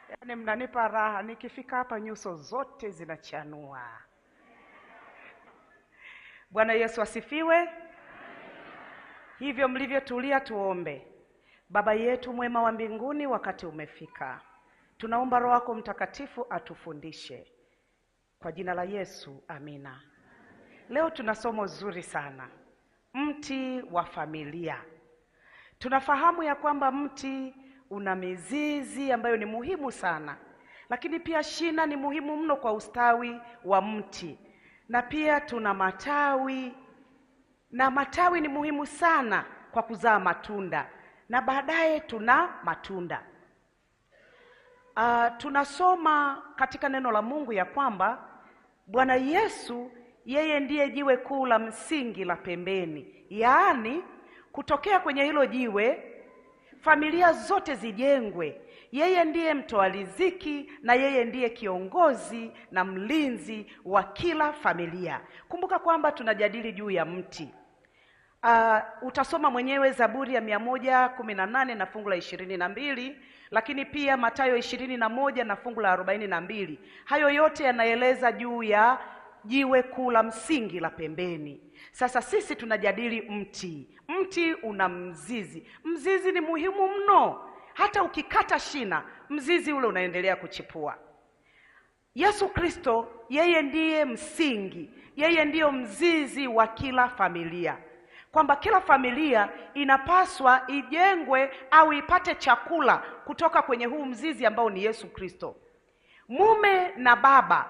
Yaani mnanipa raha, nikifika hapa nyuso zote zinachanua. Bwana Yesu asifiwe. Hivyo mlivyotulia tuombe. Baba yetu mwema wa mbinguni, wakati umefika. Tunaomba Roho yako Mtakatifu atufundishe. Kwa jina la Yesu, amina. Leo tuna somo zuri sana. Mti wa familia. Tunafahamu ya kwamba mti una mizizi ambayo ni muhimu sana. Lakini pia shina ni muhimu mno kwa ustawi wa mti. Na pia tuna matawi. Na matawi ni muhimu sana kwa kuzaa matunda. Na baadaye tuna matunda. Tunasoma katika neno la Mungu ya kwamba Bwana Yesu yeye ndiye jiwe kuu la msingi la pembeni. Yaani kutokea kwenye hilo jiwe familia zote zijengwe. Yeye ndiye mtoa riziki na yeye ndiye kiongozi na mlinzi wa kila familia. Kumbuka kwamba tunajadili juu ya mti. Utasoma mwenyewe Zaburi ya 118 na fungu la 22, lakini pia Mathayo 21 na fungu la 42. Hayo yote yanaeleza juu ya jiwe kuu la msingi la pembeni. Sasa sisi tunajadili mti. Mti una mzizi. Mzizi ni muhimu mno. Hata ukikata shina, mzizi ule unaendelea kuchipua. Yesu Kristo, yeye ndiye msingi. Yeye ndiyo mzizi wa kila familia. Kwamba kila familia inapaswa ijengwe au ipate chakula kutoka kwenye huu mzizi ambao ni Yesu Kristo. Mume na baba,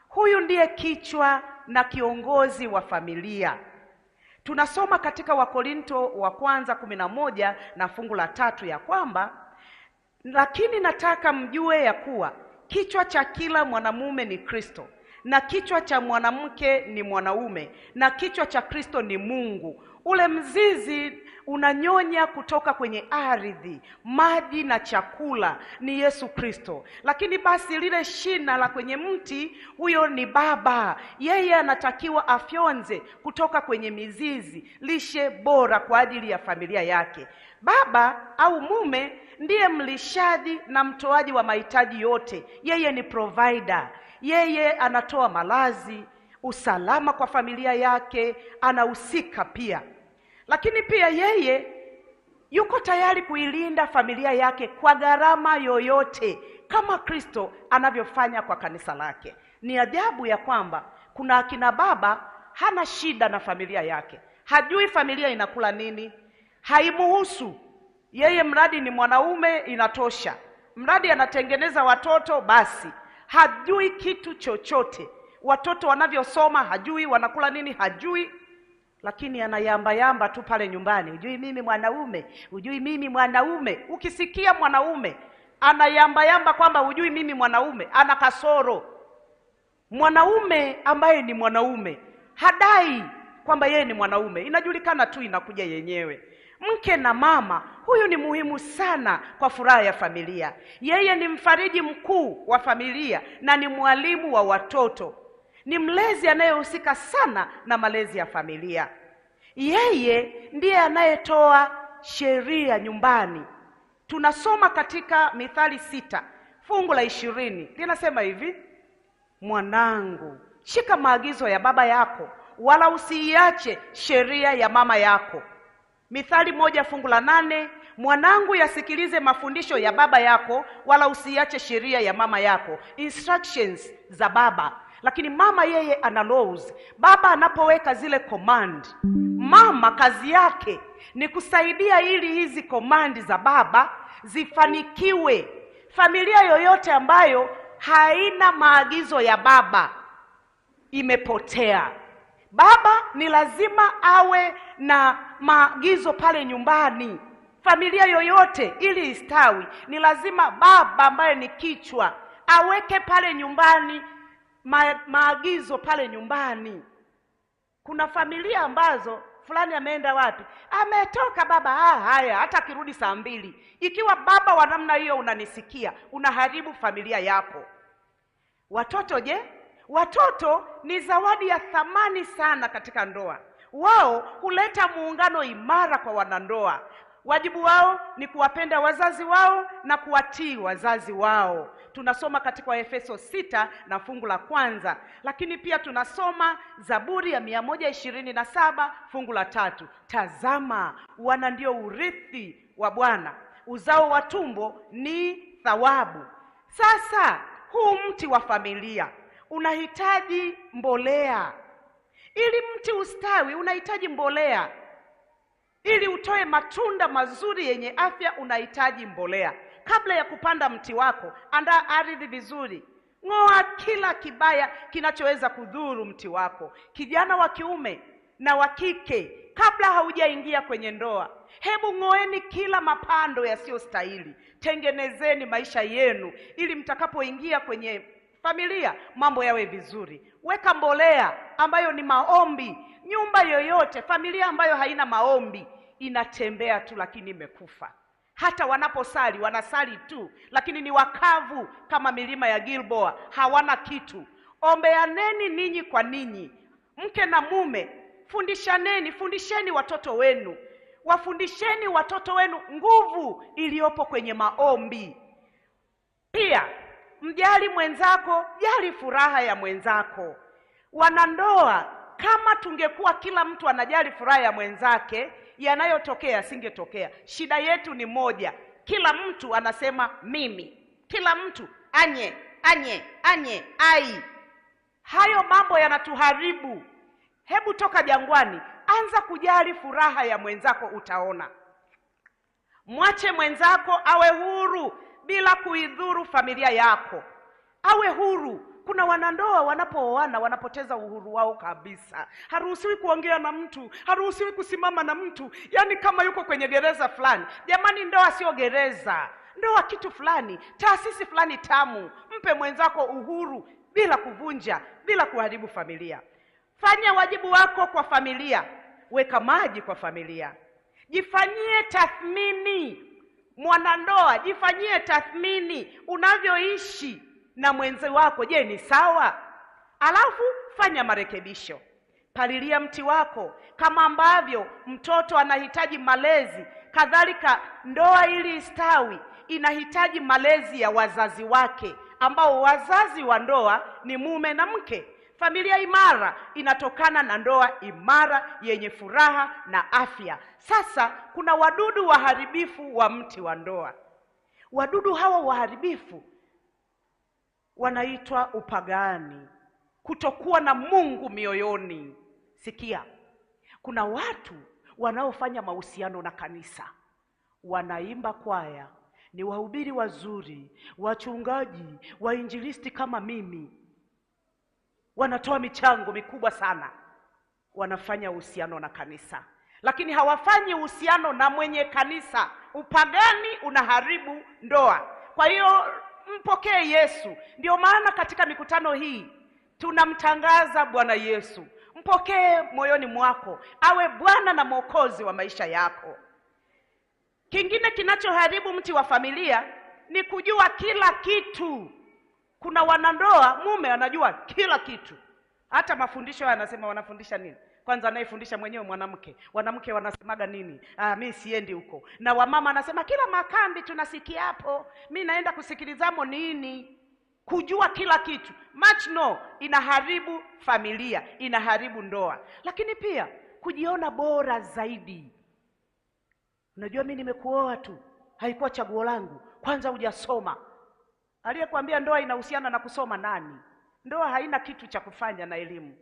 huyu ndiye kichwa na kiongozi wa familia. Tunasoma katika Wakorinto wa kwanza 11 na fungu la 3 ya kwamba, lakini nataka mjue ya kuwa kichwa cha kila mwanamume ni Kristo, na kichwa cha mwanamke ni mwanaume, na kichwa cha Kristo ni Mungu. Ule mzizi unanyonya kutoka kwenye ardhi, maji na chakula ni Yesu Kristo. Lakini basi lile shina la kwenye mti, huyo ni baba. Yeye anatakiwa afyonze kutoka kwenye mizizi lishe bora kwa ajili ya familia yake. Baba au mume ndiye mlishaji na mtoaji wa mahitaji yote. Yeye ni provider. Yeye anatoa malazi, usalama kwa familia yake, anahusika pia. Lakini pia yeye yuko tayari kuilinda familia yake kwa gharama yoyote, kama Kristo anavyofanya kwa kanisa lake. Ni ajabu ya kwamba kuna akina baba hana shida na familia yake. Hajui familia inakula nini, haimuhusu. Yeye mradi ni mwanaume inatosha. Mradi anatengeneza watoto basi. Hajui kitu chochote. Watoto wanavyosoma hajui, wanakula nini hajui. Lakini anayamba tu pale nyumbani. Hujui mimi mwanaume, hujui mimi mwanaume. Ukisikia mwanaume anayamba kwamba hujui mimi mwanaume, ana kasoro. Mwanaume ambaye ni mwanaume hadai kwamba yeye ni mwanaume. Inajulikana tu, inakuja yenyewe. Mke na mama, huyu ni muhimu sana kwa furaha ya familia. Yeye ni mfariji mkuu wa familia na ni mwalimu wa watoto. Ni mlezi anayehusika sana na malezi ya familia. Yeye ndiye anayetoa sheria nyumbani. Tunasoma katika Mithali 6 fungu la 20. Linasema hivi: mwanangu, shika maagizo ya baba yako, wala usiiache sheria ya mama yako. Mithali 1 fungu la 8, mwanangu, yasikilize mafundisho ya baba yako, wala usiiache sheria ya mama yako. Instructions za baba. Lakini mama yeye ana laws. Baba anapoweka zile command, mama kazi yake ni kusaidia ili hizi command za baba zifanikiwe. Familia yoyote ambayo haina maagizo ya baba imepotea. Baba ni lazima awe na maagizo pale nyumbani. Familia yoyote ili istawi ni lazima baba ambaye ni kichwa aweke pale nyumbani maagizo pale nyumbani. Kuna familia ambazo fulani ameenda wapi? Ametoka baba, haya hata kirudi saa 2. Ikiwa baba wa namna hiyo unanisikia, unaharibu familia yako. Watoto je? Watoto ni zawadi ya thamani sana katika ndoa. Wao huleta muungano imara kwa wanandoa. Wajibu wao ni kuwapenda wazazi wao na kuwatii wazazi wao. Tunasoma katika Waefeso 6 na fungu la 1, lakini pia tunasoma Zaburi ya 127 fungu la 3. Tazama, wana ndio urithi wa Bwana, uzao wa tumbo ni thawabu. Sasa huu mti wa familia unahitaji mbolea. Ili mti ustawi unahitaji mbolea. Ili utoe matunda mazuri yenye afya unahitaji mbolea. Kabla ya kupanda mti wako, andaa ardhi vizuri. Ng'oa kila kibaya kinachoweza kudhuru mti wako. Kijana wa kiume na wa kike, kabla haujaingia kwenye ndoa, hebu ng'oeni kila mapando yasiyostahili. Tengenezeni maisha yenu ili mtakapoingia kwenye familia mambo yawe vizuri. Weka mbolea ambayo ni maombi. Nyumba yoyote, familia ambayo haina maombi inatembea tu lakini imekufa. Hata wanaposali wanasali tu lakini ni wakavu kama milima ya Gilboa, hawana kitu. Ombeaneni ninyi kwa ninyi, mke na mume. Fundisheni watoto wenu. Wafundisheni watoto wenu nguvu iliyopo kwenye maombi. Pia mjali mwenzako, jali furaha ya mwenzako. Wanandoa, kama tungekuwa kila mtu anajali furaha ya mwenzake, yanayotokea singetokea. Shida yetu ni moja, kila mtu anasema mimi, kila mtu anye, ai. Hayo mambo yanatuharibu. Hebu toka jangwani, anza kujali furaha ya mwenzako, utaona. Mwache mwenzako awe huru bila kuidhuru familia yako. Awe huru. Kuna wanandoa wanapooana wanapoteza uhuru wao kabisa. Haruhusiwi kuongea na mtu, haruhusiwi kusimama na mtu, yani kama yuko kwenye gereza fulani. Jamani, ndoa sio gereza. Ndoa kitu fulani, taasisi fulani tamu. Mpe mwenzako uhuru bila kuvunja, bila kuharibu familia. Fanya wajibu wako kwa familia. Weka maji kwa familia. Jifanyie tathmini. Mwanandoa, jifanyie tathmini unavyoishi na mwenzi wako. Je, ni sawa? Alafu fanya marekebisho. Palilia mti wako. Kama ambavyo mtoto anahitaji malezi, kadhalika ndoa ili istawi inahitaji malezi ya wazazi wake, ambao wazazi wa ndoa ni mume na mke. Familia imara inatokana na ndoa imara yenye furaha na afya. Sasa kuna wadudu waharibifu wa mti wa ndoa. Wadudu hawa waharibifu wanaitwa upagani, kutokuwa na Mungu mioyoni. Sikia, kuna watu wanaofanya mahusiano na kanisa, wanaimba kwaya, ni wahubiri wazuri, wachungaji, wainjilisti kama mimi, wanatoa michango mikubwa sana, wanafanya uhusiano na kanisa, lakini hawafanyi uhusiano na mwenye kanisa. Upagani unaharibu ndoa. Kwa hiyo mpokee Yesu. Ndio maana katika mikutano hii tunamtangaza Bwana Yesu. Mpokee moyoni mwako, awe Bwana na Mwokozi wa maisha yako. Kingine kinachoharibu mti wa familia ni kujua kila kitu. Kuna wanandoa, mume anajua kila kitu. Hata mafundisho yanasema wanafundisha nini? Kwanza anayefundisha mwenyewe mwanamke. Wanamke wanasemaga nini? Mimi siendi huko. Na wamama anasema kila makambi tunasikia hapo, mimi naenda kusikilizamo nini? Kujua kila kitu. Much no, inaharibu familia, inaharibu ndoa. Lakini pia kujiona bora zaidi. Unajua mimi nimekuoa tu, haikuwa chaguo langu. Kwanza hujasoma. Aliyekwambia ndoa inahusiana na kusoma nani? Ndoa haina kitu cha kufanya na elimu.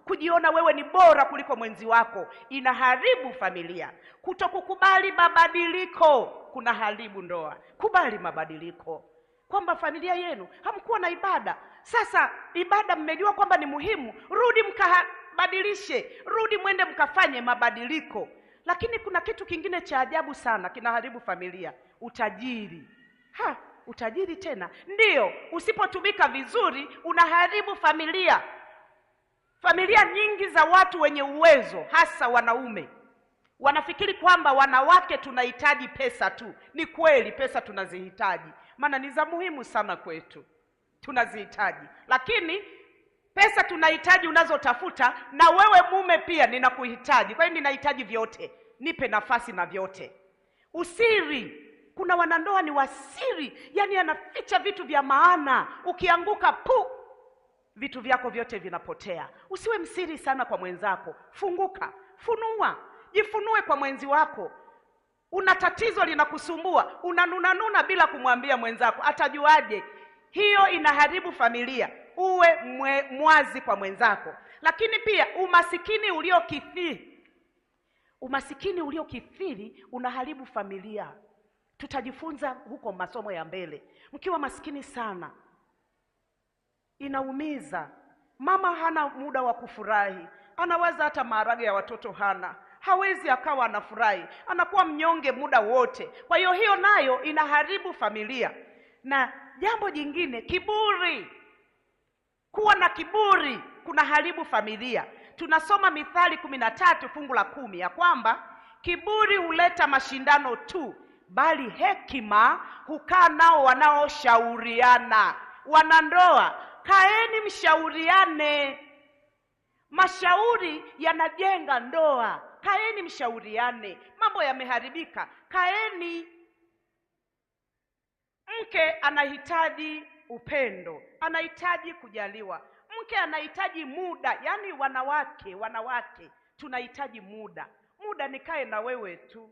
Kujiona wewe ni bora kuliko mwenzi wako inaharibu familia. Kutokukubali mabadiliko kunaharibu ndoa. Kubali mabadiliko. Kwamba familia yenu hamkuwa na ibada. Sasa ibada mmejua kwamba ni muhimu, rudi mkabadilishe, rudi mwende mkafanye mabadiliko. Lakini kuna kitu kingine cha ajabu sana kinaharibu familia, utajiri. Utajiri tena. Ndiyo, usipotumika vizuri unaharibu familia. Familia nyingi za watu wenye uwezo, hasa wanaume, wanafikiri kwamba wanawake tunahitaji pesa tu. Ni kweli pesa tunazihitaji, maana ni za muhimu sana kwetu, tunazihitaji. Lakini pesa tunahitaji unazotafuta, na wewe mume pia ninakuhitaji. Kwa hiyo ninahitaji vyote. nipe nafasi na vyote. Usiri. Kuna wanandoa ni wasiri, yani anaficha vitu vya maana. Ukianguka vitu vyako vyote vinapotea. Usiwe msiri sana kwa mwenzako. Funguka, funua, jifunue kwa mwenzi wako. Una tatizo linakusumbua, unanuna bila kumwambia mwenzako, atajuaje? Hiyo inaharibu familia. Uwe mwazi kwa mwenzako. Lakini pia umasikini uliokithiri unaharibu familia. Tutajifunza huko masomo ya mbele. Mkiwa maskini sana, inaumiza. Mama hana muda wa kufurahi. Anawaza hata maharage ya watoto hana. Hawezi akawa anafurahi. Anakuwa mnyonge muda wote. Kwa hiyo nayo inaharibu familia. Na jambo jingine, kiburi. Kuwa na kiburi kunaharibu familia. Tunasoma Mithali 13 fungu la 10 ya kwamba kiburi huleta mashindano tu, bali hekima hukaa nao wanaoshauriana. Wanandoa, kaeni mshauriane. Mashauri yanajenga ndoa. Kaeni mshauriane. Mambo yameharibika, kaeni. Mke anahitaji upendo, anahitaji kujaliwa. Mke anahitaji muda. Yani wanawake tunahitaji muda. Muda nikae na wewe tu,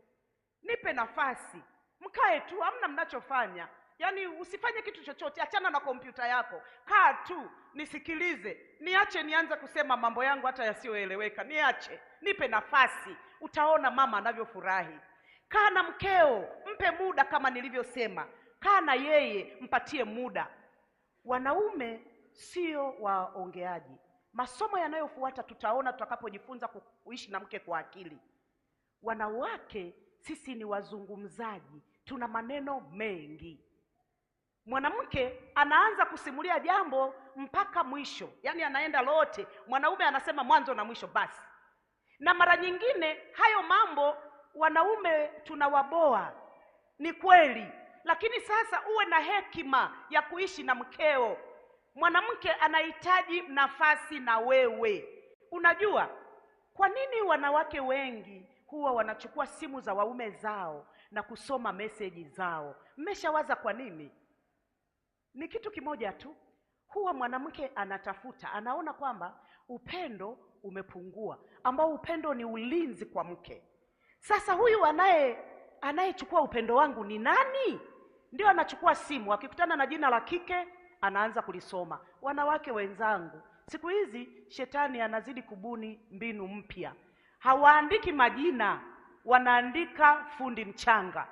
nipe nafasi, mkae tu, hamna mnachofanya. Yani usifanye kitu chochote, achana na kompyuta yako, kaa tu nisikilize. Niache nianze kusema mambo yangu hata yasiyoeleweka, niache, nipe nafasi. Utaona mama anavyofurahi. Kaa na mkeo, mpe muda kama nilivyosema. Kaa na yeye, mpatie muda. Wanaume sio waongeaji. Masomo yanayofuata tutaona tutakapojifunza kuishi na mke kwa akili. Wanawake sisi ni wazungumzaji, tuna maneno mengi. Mwanamke anaanza kusimulia jambo mpaka mwisho, yani anaenda lote. Mwanaume anasema mwanzo na mwisho basi. Na mara nyingine hayo mambo wanaume tunawaboa, ni kweli. Lakini sasa uwe na hekima ya kuishi na mkeo. Mwanamke anahitaji nafasi na wewe. Unajua kwa nini wanawake wengi huwa wanachukua simu za waume zao na kusoma meseji zao? Mmeshawaza kwa nini? Ni kitu kimoja tu. Huwa mwanamke anatafuta, anaona kwamba upendo umepungua, ambao upendo ni ulinzi kwa mke. Sasa huyu anayechukua upendo wangu ni nani? Ndio anachukua simu, akikutana na jina la kike anaanza kulisoma. Wanawake wenzangu, siku hizi shetani anazidi kubuni mbinu mpya. Hawaandiki majina, wanaandika fundi mchanga,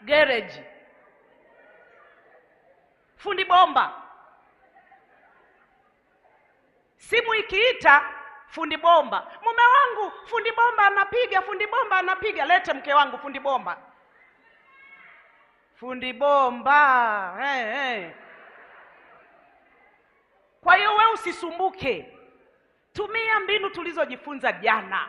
gereji, fundi bomba. Simu ikiita, fundi bomba. Mume wangu fundi bomba anapiga, fundi bomba anapiga. Lete mke wangu fundi bomba. Fundi bomba. Hey. Kwa hiyo wewe usisumbuke. Tumia mbinu tulizojifunza jana.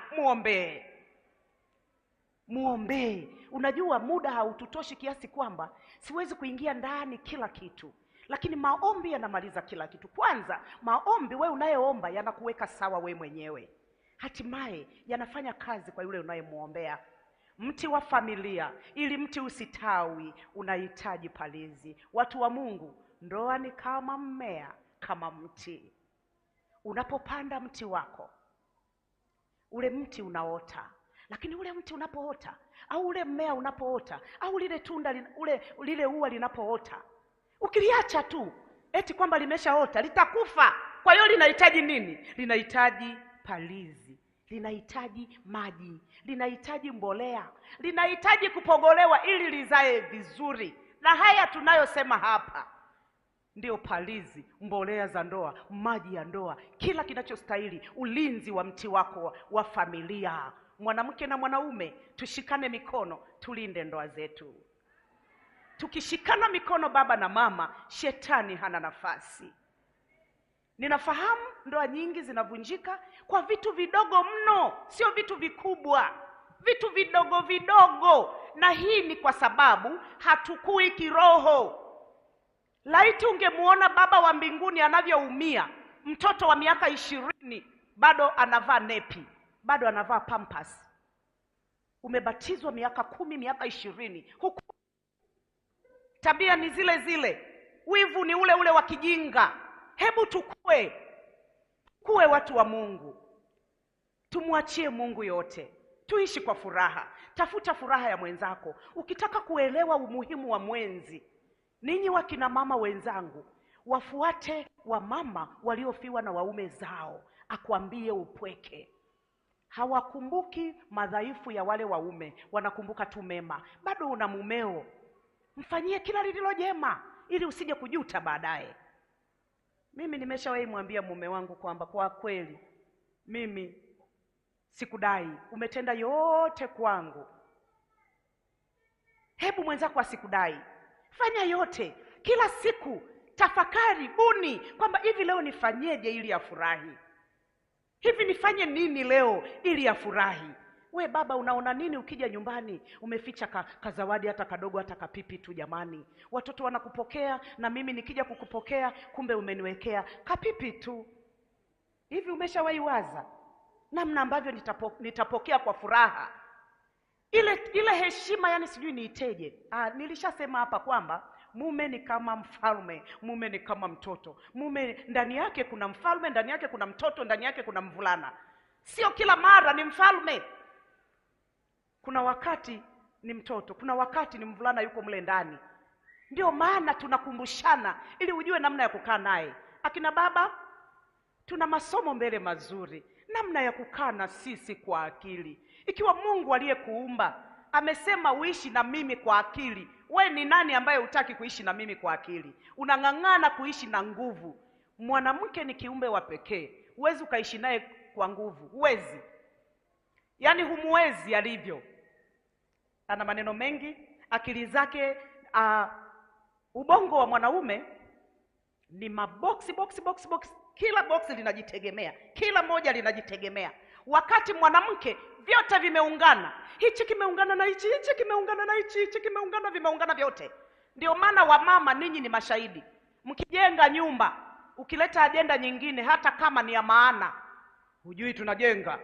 Muombe. Unajua muda haututoshi kiasi kwamba siwezi kuingia ndani kila kitu. Lakini maombi yanamaliza kila kitu. Kwanza, maombi wewe unayeomba yanakuweka sawa wewe mwenyewe. Hatimaye yanafanya kazi kwa yule unayemuombea. Mti wa familia, ili mti usitawi, unahitaji palizi. Watu wa Mungu, ndoa ni kama mmea, kama mti. Unapopanda mti wako, ule mti unaota. Lakini ule mti unapoota, au ule mmea unapoota, au lile tunda lile ua linapoota, ukiliacha tu eti kwamba limeshaota, litakufa. Kwa hiyo linahitaji nini? Linahitaji palizi, linahitaji maji, linahitaji mbolea, linahitaji kupogolewa ili lizae vizuri. Na haya tunayosema hapa ndio palizi, mbolea za ndoa, maji ya ndoa, kila kinachostahili ulinzi wa mti wako wa familia. Mwanamke na mwanaume, tushikane mikono, tulinde ndoa zetu. Tukishikana mikono baba na mama, shetani hana nafasi. Ninafahamu ndoa nyingi zinavunjika kwa vitu vidogo mno, sio vitu vikubwa, vitu vidogo vidogo. Na hii ni kwa sababu hatukui kiroho. Laiti ungemuona Baba wa mbinguni anavyoumia, mtoto wa miaka 20 bado anavaa nepi, bado anavaa pampers. Umebatizwa miaka 10, miaka 20, huku tabia ni zile zile, wivu ni ule ule wa kijinga. Hebu tukue watu wa Mungu, tumwachie Mungu yote, tuishi kwa furaha. Tafuta furaha ya mwenzako. Ukitaka kuelewa umuhimu wa mwenzi, ninyi wakina mama wenzangu, wafuate wamama waliofiwa na waume zao, akwambie upweke. Hawakumbuki madhaifu ya wale waume, wanakumbuka tu mema. Bado una mumeo, mfanyie kila lililo jema ili usije kujuta baadaye. Mimi nimeshawahi mwambia mume wangu kwamba kwa kweli mimi sikudai, umetenda yote kwangu. Hebu mwenzako asikudai. Fanya yote. Kila siku tafakari, buni kwamba hivi leo nifanyeje ili afurahi? Hivi nifanye nini leo ili afurahi? We baba, unaona nini ukija nyumbani umeficha kazawadi hata kadogo, hata kapipi tu? Jamani, watoto wanakupokea na mimi nikija kukupokea kumbe umeniwekea kapipi tu. Hivi umeshawahi waza namna ambavyo nitapokea kwa furaha ile heshima? Yani sijui niiteje. Nilishasema hapa kwamba mume ni kama mfalme, mume ni kama mtoto. Mume ndani yake kuna mfalme, ndani yake kuna mtoto, ndani yake kuna mvulana. Sio kila mara ni mfalme. Kuna wakati ni mtoto, kuna wakati ni mvulana yuko mle ndani. Ndio maana tunakumbushana ili ujue namna ya kukaa naye. Akina baba, tuna masomo mbele mazuri, namna ya kukaa na sisi kwa akili. Ikiwa Mungu aliyekuumba amesema uishi na mimi kwa akili, we ni nani ambaye hutaki kuishi na mimi kwa akili? Unang'ang'ana kuishi na nguvu. Mwanamke ni kiumbe wa pekee, huwezi ukaishi naye kwa nguvu, huwezi. Yaani humuwezi alivyo. Ana maneno mengi, akili zake, ubongo wa mwanaume ni maboksi box. Kila boksi linajitegemea, kila moja linajitegemea. Wakati mwanamke vyote vimeungana, hichi kimeungana na hichi, hichi kimeungana na hichi, hichi kimeungana, vimeungana vyote. Ndio maana wamama ninyi ni mashahidi. Mkijenga nyumba, ukileta ajenda nyingine hata kama ni ya maana, hujui tunajenga.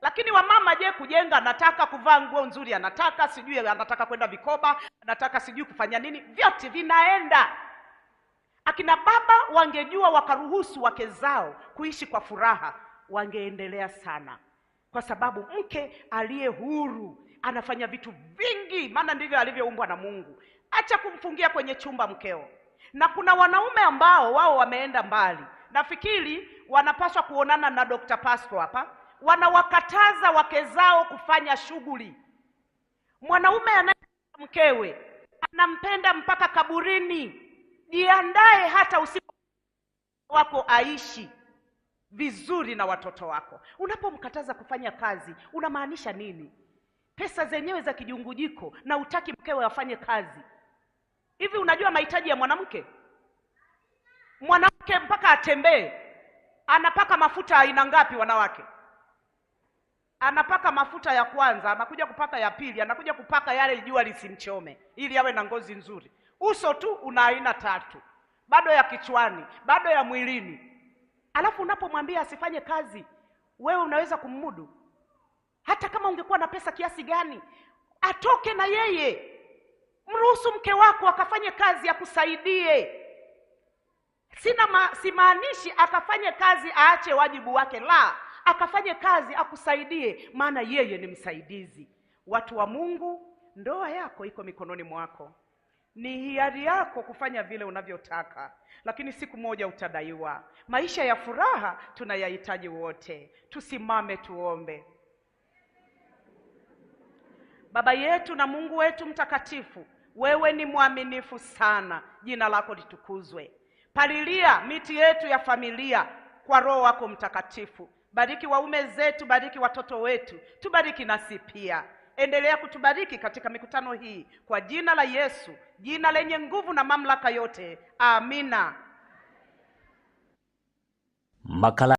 Lakini wamama je, kujenga, anataka kuvaa nguo nzuri, anataka sijui, anataka kwenda vikoba, anataka sijui kufanya nini, vyote vinaenda. Akina baba wangejua wakaruhusu wake zao kuishi kwa furaha, wangeendelea sana. Kwa sababu mke aliye huru anafanya vitu vingi, maana ndivyo alivyoumbwa na Mungu. Acha kumfungia kwenye chumba mkeo. Na kuna wanaume ambao wao wameenda mbali. Nafikiri wanapaswa kuonana na Dr. Pasco hapa. Wanawakataza wake zao kufanya shughuli. Mwanaume anayempenda mkewe anampenda mpaka kaburini. Jiandae hata usiku wako aishi vizuri na watoto wako. Unapomkataza kufanya kazi, unamaanisha nini? Pesa zenyewe za kijungujiko na utaki mkewe afanye kazi. Hivi unajua mahitaji ya mwanamke? Mwanamke mpaka atembee anapaka mafuta aina ngapi wanawake? Anapaka mafuta ya kwanza, anakuja kupaka ya pili, anakuja kupaka yale jua lisimchome ili awe na ngozi nzuri. Uso tu una aina 3, bado ya kichwani, bado ya mwilini. Alafu unapomwambia asifanye kazi, wewe unaweza kummudu? Hata kama ungekuwa na pesa kiasi gani, atoke na yeye. Mruhusu mke wako akafanye kazi akusaidie. Simaanishi akafanye kazi aache wajibu wake, la, akafanye kazi akusaidie, maana yeye ni msaidizi. Watu wa Mungu, ndoa yako iko mikononi mwako. Ni hiari yako kufanya vile unavyotaka, lakini siku moja utadaiwa. Maisha ya furaha tunayahitaji wote. Tusimame tuombe. Baba yetu na Mungu wetu mtakatifu, wewe ni mwaminifu sana. Jina lako litukuzwe. Palilia miti yetu ya familia kwa Roho wako mtakatifu. Bariki waume zetu, bariki watoto wetu, tubariki nasi pia. Endelea kutubariki katika mikutano hii kwa jina la Yesu, jina lenye nguvu na mamlaka yote. Amina. Makala